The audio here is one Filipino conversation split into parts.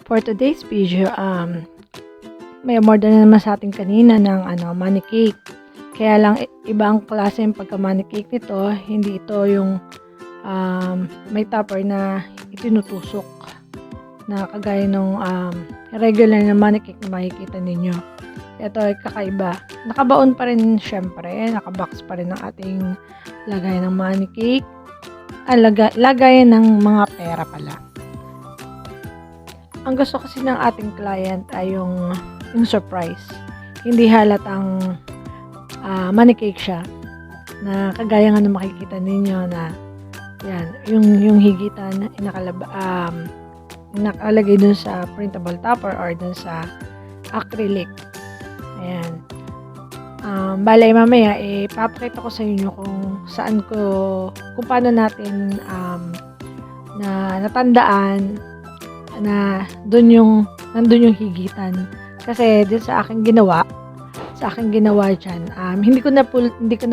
For today's video, may order na naman sa atin kanina ng money cake. Kaya lang ibang klase yung pagka-money cake nito. Hindi ito yung may topper na itinutusok na kagaya ng regular na money cake na makikita ninyo. Ito ay kakaiba. Nakabaon pa rin syempre, nakabox pa rin ang ating lagay ng money cake. Lagay ng mga pera pala. Ang gusto kasi ng ating client ay yung surprise. Hindi halatang money cake siya. Na kagaya nga na makikita ninyo na yan, yung higitan nakalagay dun sa printable topper or dun sa acrylic. Ayan. Balay mamaya papakita ko sa inyo kung paano natin na natandaan na nandun yung higitan. Kasi din sa aking ginawa dyan, hindi ko na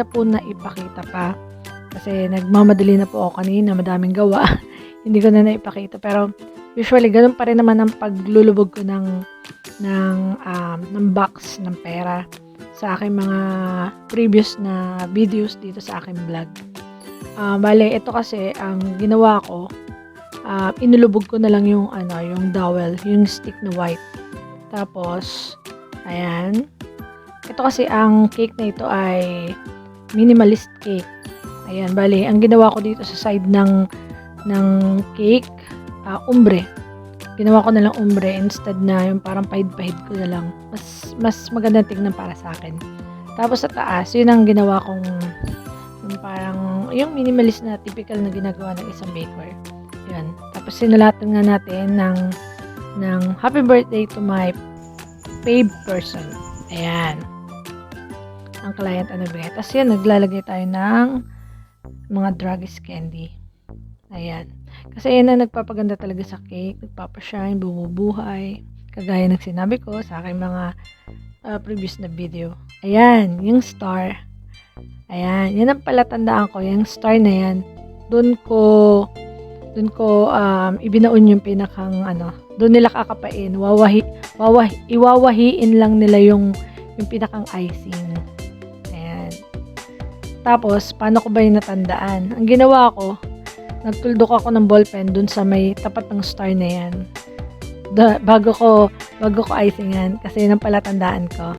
po naipakita pa. Kasi nagmamadali na po ako kanina, madaming gawa. Hindi ko na naipakita. Pero usually, ganun pa rin naman ang paglulubog ko ng box ng pera sa aking mga previous na videos dito sa aking vlog. Bale, ito kasi ang ginawa ko, inulubog ko na lang yung dowel, yung stick na white. Tapos, ayan. Ito kasi ang cake na ito ay minimalist cake. Ayan, bale, ang ginawa ko dito sa side ng cake, umbre. Ginawa ko na lang umbre instead na yung parang pahid-pahid ko na lang. Mas magandang tignan para sa akin. Tapos sa taas, yun ang ginawa kong yung minimalist na typical na ginagawa ng isang baker. Yan. Tapos sinulatan nga natin ng happy birthday to my fave person. Ayan. Ang client nagbigay. Tapos yan, naglalagay tayo ng mga druggies candy. Ayan. Kasi yan na nagpapaganda talaga sa cake. Nagpapashine, bumubuhay. Kagaya ng sinabi ko sa aking mga previous na video. Ayan. Yung star. Ayan. Yan ang palatandaan ko. Yung star na yan. Doon ko ibinaon yung pinakang doon nila kakapain. Iwawahiin lang nila yung pinakang icing. Ayan. Tapos, paano ko ba yung natandaan? Ang ginawa ko, nagtuldok ako ng ballpen doon sa may tapat ng star na yan. Bago ko icing yan kasi yun ang palatandaan ko.